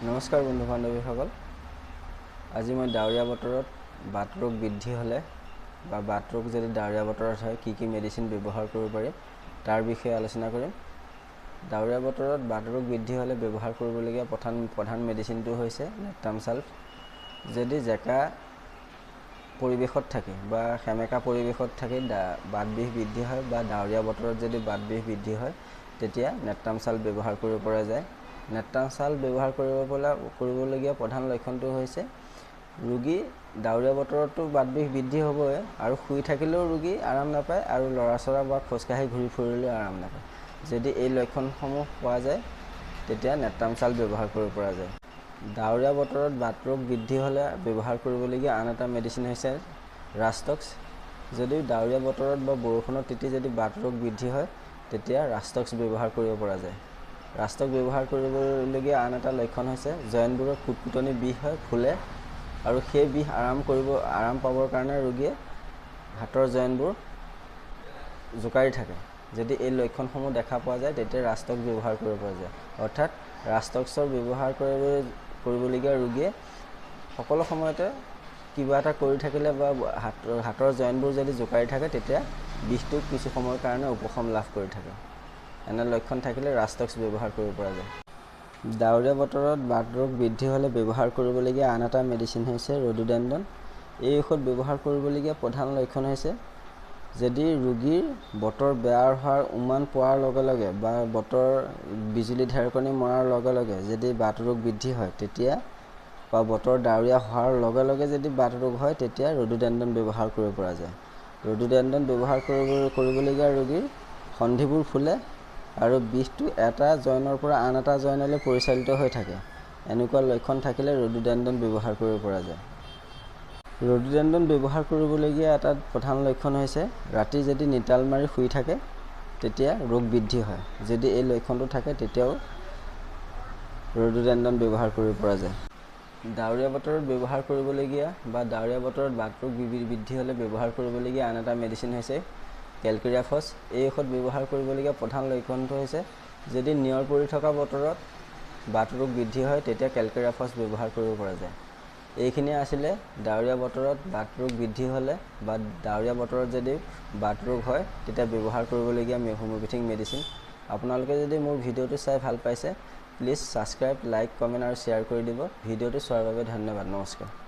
নমস্কাৰ বন্ধু বান্ধৱীসকল। আজি মই ডাৱৰীয়া বতৰত বাত ৰোগ বৃদ্ধি হ'লে বা বাত ৰোগ যদি ডাৱৰীয়া বতৰত হয় কি মেডিচিন ব্যৱহাৰ কৰিব পাৰি তাৰ বিষয়ে আলোচনা কৰিম। ডাৱৰীয়া বতৰত বাত ৰোগ বৃদ্ধি হ'লে ব্যৱহাৰ কৰিবলগীয়া প্ৰধান মেডিচিনটো হৈছে নেট্ৰামচাল্ফ। যদি জেকা পৰিৱেশত থাকে বা সেমেকা পৰিৱেশত থাকি বাত বিষ বৃদ্ধি হয় বা ডাৱৰীয়া বতৰত যদি বাত বিষ বৃদ্ধি হয় তেতিয়া নেট্ৰামচাল্ফ ব্যৱহাৰ কৰিব পৰা যায়। নেট্ৰামচাল্ফ ব্যৱহাৰ কৰিবলগীয়া প্ৰধান লক্ষণটো হৈছে ৰোগী ডাৱৰীয়া বতৰতো বাত বিষ বৃদ্ধি হ'বই আৰু শুই থাকিলেও ৰোগী আৰাম নাপায় আৰু লৰাচৰা বা খোজকাঢ়ি ঘূৰি ফুৰিলেও আৰাম নাপায়। যদি এই লক্ষণসমূহ পোৱা যায় তেতিয়া নেট্ৰামচাল্ফ ব্যৱহাৰ কৰিব পৰা যায়। ডাৱৰীয়া বতৰত বাত ৰোগ বৃদ্ধি হ'লে ব্যৱহাৰ কৰিবলগীয়া আন এটা মেডিচিন হৈছে ৰাষ্টক্স। যদি ডাৱৰীয়া বতৰত বা বৰষুণত তিতি যদি বাত ৰোগ বৃদ্ধি হয় তেতিয়া ৰাষ্টক্স ব্যৱহাৰ কৰিব পৰা যায়। ৰাষ্টক্স ব্যৱহাৰ কৰিবলগীয়া আন এটা লক্ষণ হৈছে জইণ্টবোৰত কুটকুটনি বিষ হয়, ফুলে আৰু সেই বিষ আৰাম পাবৰ কাৰণে ৰোগীয়ে হাতৰ জইণ্টবোৰ জোকাৰি থাকে। যদি এই লক্ষণসমূহ দেখা পোৱা যায় তেতিয়া ৰাষ্টক্স ব্যৱহাৰ কৰিব পৰা যায়। অৰ্থাৎ ৰাষ্টক্সৰ ব্যৱহাৰ কৰিবলগীয়া ৰোগীয়ে সকলো সময়তে কিবা এটা কৰি থাকিলে বা হাতৰ জইণ্টবোৰ যদি জোকাৰি থাকে তেতিয়া বিষটো কিছু সময়ৰ কাৰণে উপশম লাভ কৰি থাকে। এনে লক্ষণ থাকিলে ৰাষ্টক্স ব্যৱহাৰ কৰিব পৰা যায়। ডাৱৰীয়া বতৰত বাত ৰোগ বৃদ্ধি হ'লে ব্যৱহাৰ কৰিবলগীয়া আন এটা মেডিচিন হৈছে ৰডোডেণ্ডন। এই ঔষধ ব্যৱহাৰ কৰিবলগীয়া প্ৰধান লক্ষণ হৈছে যদি ৰোগীৰ বতৰ বেয়া হোৱাৰ উমান পোৱাৰ লগে লগে বা বতৰ বিজুলী ঢেৰেকনি মৰাৰ লগে লগে যদি বাত ৰোগ বৃদ্ধি হয় তেতিয়া বা বতৰ ডাৱৰীয়া হোৱাৰ লগে লগে যদি বাত ৰোগ হয় তেতিয়া ৰডোডেণ্ডন ব্যৱহাৰ কৰিব পৰা যায়। ৰডোডেণ্ডন ব্যৱহাৰ কৰিবলগীয়া ৰোগীৰ সন্ধিবোৰ ফুলে আৰু বিষটো এটা জইনৰ পৰা আন এটা জইনলৈ পৰিচালিত হৈ থাকে। এনেকুৱা লক্ষণ থাকিলে ৰডোডেণ্ডন ব্যৱহাৰ কৰিব পৰা যায়। ৰডোডেণ্ডন ব্যৱহাৰ কৰিবলগীয়া এটা প্ৰধান লক্ষণ হৈছে ৰাতি যদি নিতাল মাৰি শুই থাকে তেতিয়া ৰোগ বৃদ্ধি হয়। যদি এই লক্ষণটো থাকে তেতিয়াও ৰডোডেণ্ডন ব্যৱহাৰ কৰিব পৰা যায়। ডাৱৰীয়া বতৰত ব্যৱহাৰ কৰিবলগীয়া বা ডাৱৰীয়া বতৰত বাত ৰোগ বৃদ্ধি হ'লে ব্যৱহাৰ কৰিবলগীয়া আন এটা মেডিচিন হৈছে কেলকেৰিয়াফছ। এই ঔষধ ব্যৱহাৰ কৰিবলগীয়া প্ৰধান লক্ষণটো হৈছে যদি নিয়ৰ পৰি থকা বতৰত বাত ৰোগ বৃদ্ধি হয় তেতিয়া কেলকেৰিয়াফছ ব্যৱহাৰ কৰিব পৰা যায়। এইখিনিয়ে আছিলে ডাৱৰীয়া বতৰত বাত ৰোগ বৃদ্ধি হ'লে বা ডাৱৰীয়া বতৰত যদি বাত ৰোগ হয় তেতিয়া ব্যৱহাৰ কৰিবলগীয়া হোমিঅ'পেথিক মেডিচিন। আপোনালোকে যদি মোৰ ভিডিঅ'টো চাই ভাল পাইছে প্লিজ ছাবস্ক্ৰাইব, লাইক, কমেণ্ট আৰু শ্বেয়াৰ কৰি দিব। ভিডিঅ'টো চোৱাৰ বাবে ধন্যবাদ। নমস্কাৰ।